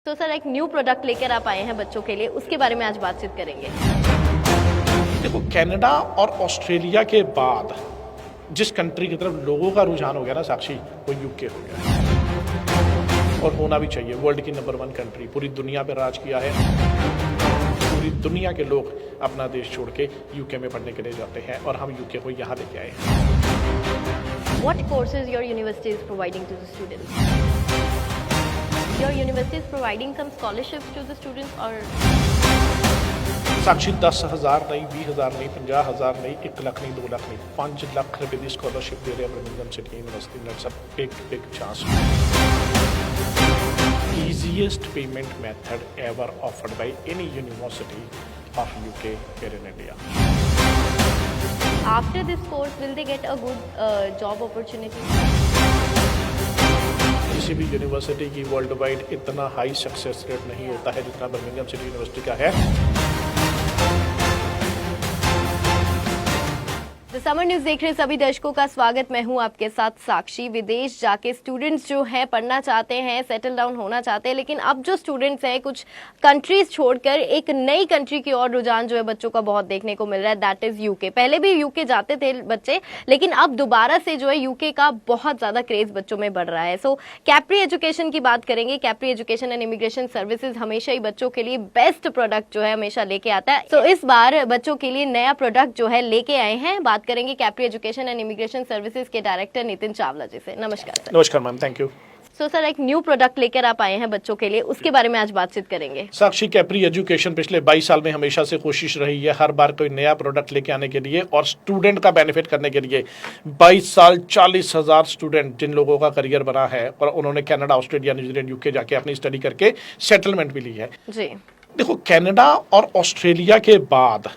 तो सर एक new product लेकर आप आए हैं बच्चों के लिए, उसके बारे में आज बातचीत करेंगे। देखो, कनाडा और ऑस्ट्रेलिया के बाद जिस कंट्री की तरफ लोगों का रुझान हो गया ना साक्षी, वो यूके हो गया और होना भी चाहिए। वर्ल्ड की नंबर 1 कंट्री, पूरी दुनिया पे राज किया है। पूरी दुनिया के लोग अपना देश छोड़ के यूके में पढ़ने के लिए जाते हैं और हम यूके को यहाँ लेके आए हैं। What courses your university is providing to the students? Your university is providing some scholarships to the students or? साक्षी 10,000 नहीं, 20,000 नहीं, 50,000 नहीं, 1 लाख नहीं, 2 लाख नहीं, 5 लाख रुपए की स्कॉलरशिप दे रहे हैं Birmingham city university. That's a big chance. Easiest payment method ever offered by any university of UK here in India. After this course, will they get a good job opportunity? किसी भी university की world wide इतना high success rate नहीं होता है जितना Birmingham city university का है। तो समर न्यूज देख रहे सभी दर्शकों का स्वागत। मैं हूं आपके साथ साक्षी। विदेश जाके स्टूडेंट्स जो हैं पढ़ना चाहते हैं, सेटल डाउन होना चाहते हैं, लेकिन अब जो स्टूडेंट्स हैं कुछ कंट्रीज छोड़कर एक नई कंट्री की ओर रुझान जो है बच्चों का बहुत देखने को मिल रहा है, दैट इज यूके। पहले भी यूके जाते थे बच्चे, लेकिन अब दोबारा से जो है यूके का बहुत ज्यादा क्रेज बच्चों में बढ़ रहा है। सो कैप्री एजुकेशन की बात करेंगे। Capri education and immigration services हमेशा ही बच्चों के लिए बेस्ट प्रोडक्ट जो है हमेशा लेके आता है। सो इस बार बच्चों के लिए नया प्रोडक्ट जो है लेके आए हैं। बात करेंगे Capri education and immigration services के डायरेक्टर नितिन चावला जी से। नमस्कार सर। नमस्कार ma'am, thank you. So sir एक न्यू प्रोडक्ट लेकर आप आए हैं बच्चों के लिए, उसके बारे में आज बातचीत करेंगे। साक्षी, कैप्री एजुकेशन पिछले 22 साल में हमेशा से कोशिश रही है हर बार कोई नया प्रोडक्ट लेके आने के लिए और स्टूडेंट का बेनिफिट करने के लिए। 22 साल 40,000 स्टूडेंट जिन लोगों का करियर बना है और उन्होंने कनाडा, ऑस्ट्रेलिया, न्यूजीलैंड, यूके जाके अपनी स्टडी करके सेटलमेंट भी ली है। जी देखो, कनाडा और ऑस्ट्रेलिया के बाद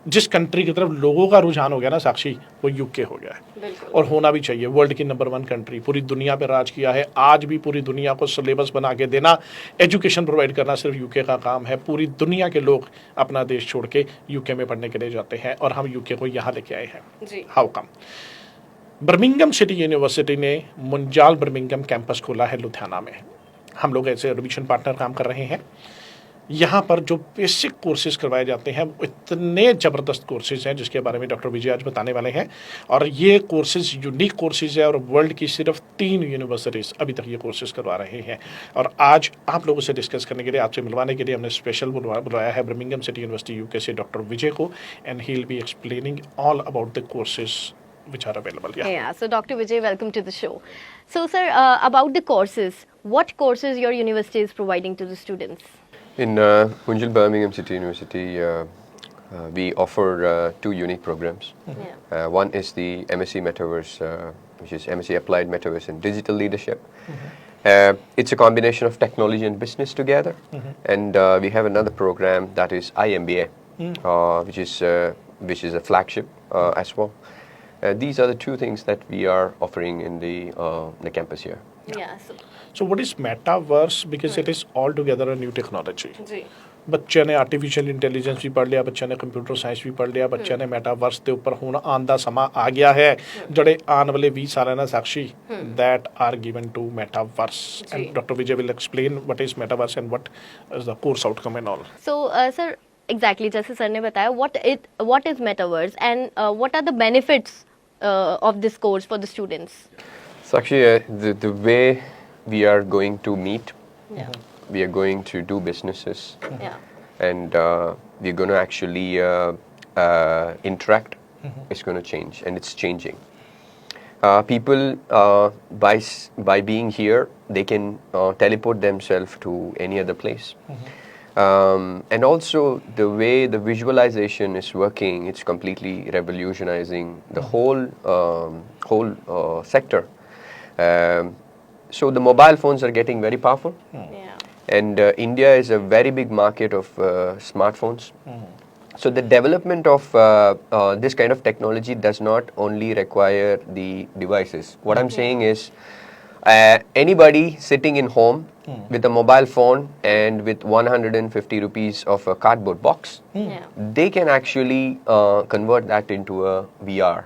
जिस कंट्री की तरफ लोगों का रुझान हो गया ना साक्षी, वो यूके हो गया है और होना भी चाहिए। वर्ल्ड की नंबर 1 कंट्री, पूरी दुनिया पे राज किया है। आज भी पूरी दुनिया को सिलेबस बना के देना, एजुकेशन प्रोवाइड करना सिर्फ यूके का काम है। पूरी दुनिया के लोग अपना देश छोड़ के यूके में पढ़ने के लिए जाते हैं और हम यूके को यहाँ लेके आए हैं। How come? Birmingham city university ने मुंजाल बर्मिंघम कैंपस खोला है लुधियाना में। हम लोग ऐसे एडमिशन पार्टनर काम कर रहे हैं। यहाँ पर जो बेसिक कोर्सेज करवाए जाते हैं वो इतने ज़बरदस्त कोर्सेज हैं जिसके बारे में डॉक्टर विजय आज बताने वाले हैं। और ये कोर्सेज यूनिक कोर्सेज है और वर्ल्ड की सिर्फ 3 यूनिवर्सिटीज़ अभी तक ये कोर्सेज करवा रहे हैं। और आज आप लोगों से डिस्कस करने के लिए, आपसे मिलवाने के लिए हमने स्पेशल बुलाया है बर्मिंघम सिटी यूनिवर्सिटी यूके से डॉक्टर विजय को, and he will be explaining all about the courses which are available. Yeah, so Dr. Vijay, welcome to the show. So sir, about the courses, what courses your university is providing to the students? In Munjal Birmingham City University, we offer 2 unique programs. One is the MSc Metaverse, which is MSc Applied Metaverse and Digital Leadership. It's a combination of technology and business together. And we have another program that is IMBA, which is a flagship as well. These are the 2 things that we are offering in the campus here. Yeah. So what is metaverse? Because it is altogether a new technology. जी ਬੱਚਿਆਂ ਨੇ artificial intelligence ਵੀ ਪੜ੍ਹ ਲਿਆ, ਬੱਚਿਆਂ ਨੇ computer science ਵੀ ਪੜ੍ਹ ਲਿਆ, ਬੱਚਿਆਂ ਨੇ ਮੈਟਾਵਰਸ ਦੇ ਉੱਪਰ ਹੁਣ ਆਉਣ ਦਾ ਸਮਾਂ ਆ ਗਿਆ ਹੈ। ਜਿਹੜੇ ਆਉਣ ਵਾਲੇ 20 ਸਾਲਾਂ ਨਾਲ Sakshi that are given to metaverse. And Dr. Vijay will explain what is metaverse and what is the course outcome and all. So sir, exactly जैसे सर ने बताया, what is metaverse and what are the benefits of this course for the students? So actually, the way we are going to meet, we are going to do businesses, and we're going to actually interact. It's going to change, and it's changing. People, by being here, they can teleport themselves to any other place. And also the way the visualization is working, it's completely revolutionizing the whole sector. So the mobile phones are getting very powerful. And India is a very big market of smartphones. So the development of this kind of technology does not only require the devices. What I'm saying is anybody sitting in home with a mobile phone and with 150 rupees of a cardboard box, they can actually convert that into a VR.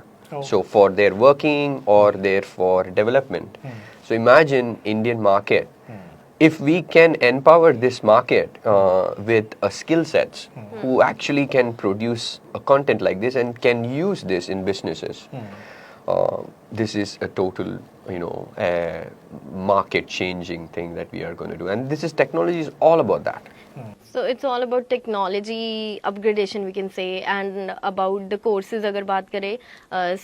So for their working or their for development. So imagine Indian market if we can empower this market with skill sets who actually can produce a content like this and can use this in businesses, this is a total, market-changing thing that we are going to do. And technology is all about that. So it's all about technology upgradation, we can say, and about the courses अगर बात करें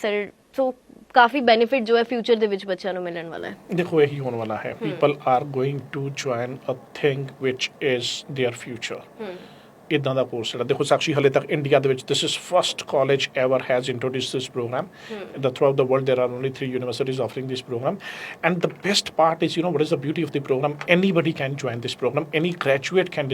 sir, तो काफी benefit जो है future ਦੇ ਵਿੱਚ ਬੱਚਿਆਂ ਨੂੰ ਮਿਲਣ ਵਾਲਾ ਹੈ। देखो यही होने वाला है, people are going to join a thing which is their future. ਇਦਾਂ ਦਾ ਕੋਰਸ ਜਿਹੜਾ ਦੇਖੋ ਸਾਕਸ਼ੀ ਹਲੇ ਤੱਕ ਇੰਡੀਆ ਦੇ ਵਿੱਚ this is first college ever has introduced this program. Throughout the world there are only 3 universities offering this program, and the best part is, what is the beauty of the program? Anybody can join this program. Any graduate can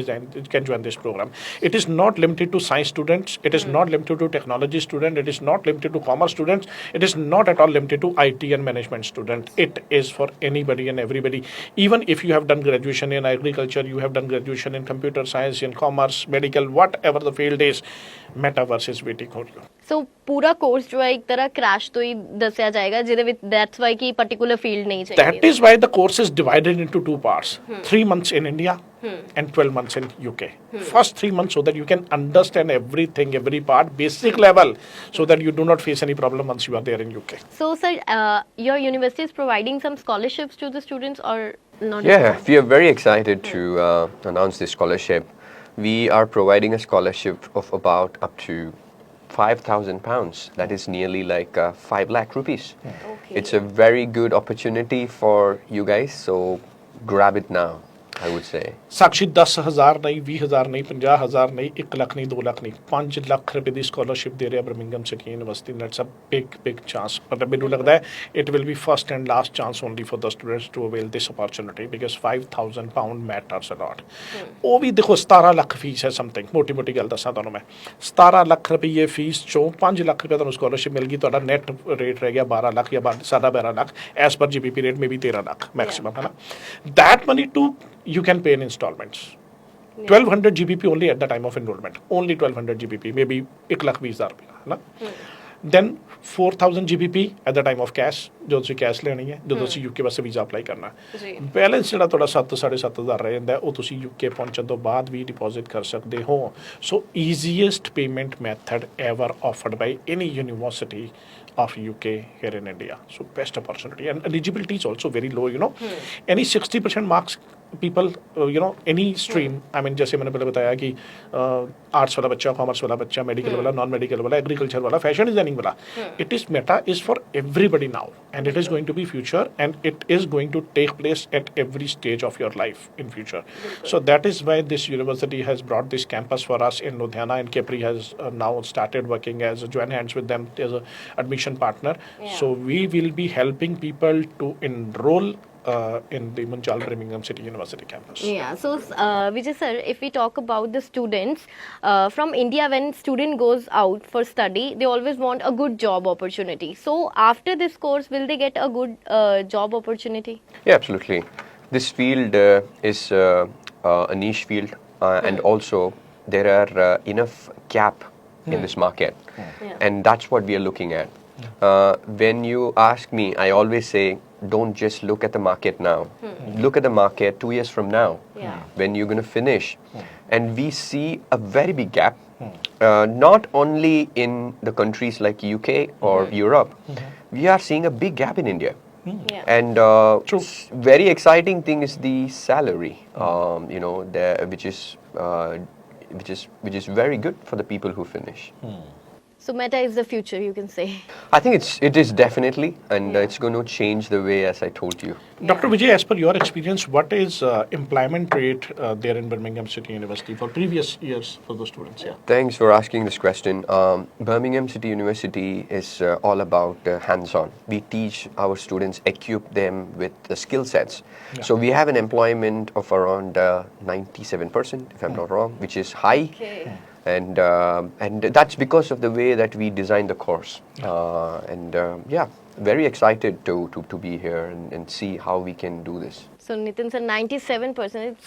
join this program. It is not limited to science students, it is not limited to technology students, it is not limited to commerce students, it is not at all limited to IT and management students. It is for anybody and everybody. Even if you have done graduation in agriculture, you have done graduation in computer science, in commerce, medical, whatever the field is, metaverse is waiting for you. So पूरा course जो है एक तरह crash तो ही ਦੱਸਿਆ ਜਾਏਗਾ ਜਿਹਦੇ ਵਿੱਚ that's why कि particular field नहीं चाहिए। That is why the course is divided into 2 parts. 3 months in India and 12 months in UK. First 3 months so that you can understand everything, every part, basic level, so that you do not face any problem once you are there in UK. So sir, your university is providing some scholarships to the students or not? Yeah, we are very excited to announce this scholarship. We are providing a scholarship of about up to £5,000. That is nearly like 5 lakh rupees. Okay. It's a very good opportunity for you guys, so grab it now, I would say. Sakshi 10,000 ਨਹੀਂ, 20,000 ਨਹੀਂ, 50,000 ਨਹੀਂ, 1 ਲੱਖ ਨਹੀਂ, 2 ਲੱਖ ਨਹੀਂ, 5 ਲੱਖ ਰੁਪਏ ਦੀ scholarship ਦੇ ਰਿਹਾ Birmingham City University. That's a big chance. ਮਤਲਬ ਮੈਨੂੰ ਲੱਗਦਾ ਹੈ it will be first and last chance only for the students to avail this opportunity because £5,000 matters a lot. ਉਹ ਵੀ ਦੇਖੋ 17 ਲੱਖ ਫੀਸ ਹੈ ਸਮਥਿੰਗ, ਮੋਟੀ ਗੱਲ ਦੱਸਾਂ ਤੁਹਾਨੂੰ ਮੈਂ। 17 ਲੱਖ ਰੁਪਏ ਫੀਸ ਚੋਂ 5 ਲੱਖ ਰੁਪਏ ਤੁਹਾਨੂੰ ਸਕਾਲਰਸ਼ਿਪ ਮਿਲ ਗਈ, ਤੁਹਾਡਾ ਨੈਟ ਰੇਟ ਰਹਿ ਗਿਆ 12 ਲੱਖ ਜਾਂ 12.5 lakh as per GBP rate ਮੇ ਵੀ 13 ਲੱਖ ਮੈਕਸਿਮਮ, ਹੈ ਨਾ। That money to you can pay in installments. 1200 GBP only at the time of enrollment, only 1200 GBP, maybe 1,20,000 रुपया, है ना। Then 4,000 GBP at the time of cash, जो ਤੁਸੀਂ ਕੈਸ਼ ਲੈਣੀ ਹੈ ਜਦੋਂ ਤੁਸੀਂ UK ਵਾਸਤੇ ਵੀਜ਼ਾ ਅਪਲਾਈ ਕਰਨਾ। ਬੈਲੈਂਸ ਜਿਹੜਾ ਤੁਹਾਡਾ 7-7,500 ਰਹਿ ਜਾਂਦਾ ਉਹ ਤੁਸੀਂ UK ਪਹੁੰਚਣ ਤੋਂ ਬਾਅਦ ਵੀ ਡਿਪੋਜ਼ਿਟ ਕਰ ਸਕਦੇ ਹੋ। So easiest payment method ever offered by any university of UK here in India. So best opportunity, and eligibility is also very low, any 60% marks people, any stream, I mean जैसे मैंने पहले बताया कि arts वाला बच्चा, commerce वाला बच्चा, medical वाला, नॉन मेडिकल वाला, एग्रीकल्चर वाला, फैशन डिजाइनिंग वाला, it is Meta is for everybody now, and it is going to be future, and it is going to take place at every stage of your life in future. So that is why this university has brought this campus for us in Ludhiana, and Capri has now started working as join hands with them as a admission partner. So we will be helping people to enroll in the Munjal Birmingham City University campus. Yeah, so Vijay sir, if we talk about the students from India, when student goes out for study, they always want a good job opportunity. So after this course, will they get a good job opportunity? Yeah, absolutely. This field is a niche field, and also there are enough gap in this market, and that's what we are looking at. When you ask me, I always say, don't just look at the market now. Look at the market 2 years from now, when you're going to finish. And we see a very big gap, not only in the countries like UK or Europe. We are seeing a big gap in India. And very exciting thing is the salary, which is very good for the people who finish. So Meta is the future, you can say. I think it is definitely, and it's going to change the way, as I told you. Dr. Vijay, as per your experience, what is employment rate there in Birmingham City University for previous years for the students? Yeah. Thanks for asking this question. Birmingham City University is all about hands-on. We teach our students, equip them with the skill sets. So we have an employment of around 97%, if I'm not wrong, which is high. Okay. And that's because of the way that we designed the course. Very excited to be here and see how we can do this. So Nitin sir, 97%, it's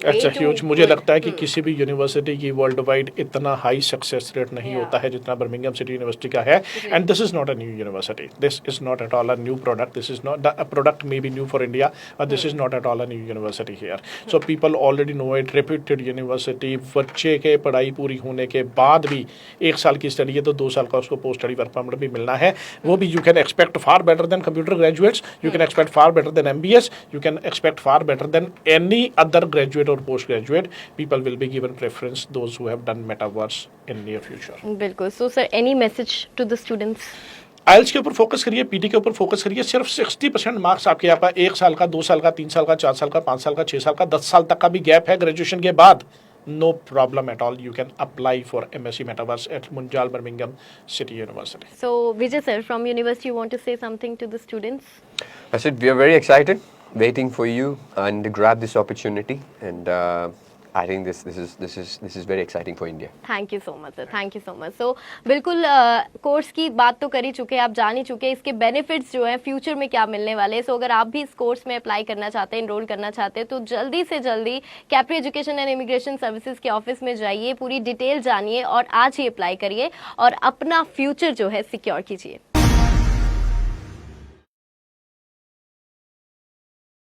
अच्छा huge. मुझे लगता है कि किसी भी university की world wide इतना high success rate नहीं होता है जितना बर्मिंघम सिटी यूनिवर्सिटी का है। And this is not a new university, this is not at all a new product, this is not a product may be new for India but this is not at all a new university here. So people already know it, reputed university. बच्चे के पढ़ाई पूरी होने के बाद भी 1 साल की स्टडी है तो 2 साल का उसको पोस्ट स्टडी वर्क परमिट भी मिलना है। वो भी you can expect far better than computer graduates, you can expect far better than MBS, you can expect far better than any other graduate or postgraduate. People will be given preference those who have done metaverse in near future. बिल्कुल। So sir any message to the students? IELTS के ऊपर focus करिए, PT के ऊपर focus करिए। सिर्फ 60% marks आपके यहाँ पर 1 साल का, 2 साल का, 3 साल का, 4 साल का, 5 साल का, 6 साल का, 10 साल तक का भी गैप है ग्रेजुएशन के बाद। No problem at all. You can apply for MSc Metaverse at Munjal Birmingham City University. So Vijay sir, from university, you want to say something to the students? I said we are very excited, waiting for you and to grab this opportunity, and I think this is very exciting for India. Thank you so much sir, thank you so much. So बिल्कुल course की बात तो कर ही चुके हैं, आप जान ही चुके हैं इसके बेनिफिट्स जो हैं फ्यूचर में क्या मिलने वाले हैं। सो अगर आप भी इस कोर्स में अप्लाई करना चाहते हैं, इनरोल करना चाहते हैं, तो जल्दी से जल्दी Capri education and immigration services के ऑफिस में जाइए, पूरी डिटेल जानिए और आज ही अप्लाई करिए और अपना फ्यूचर जो है सिक्योर कीजिए।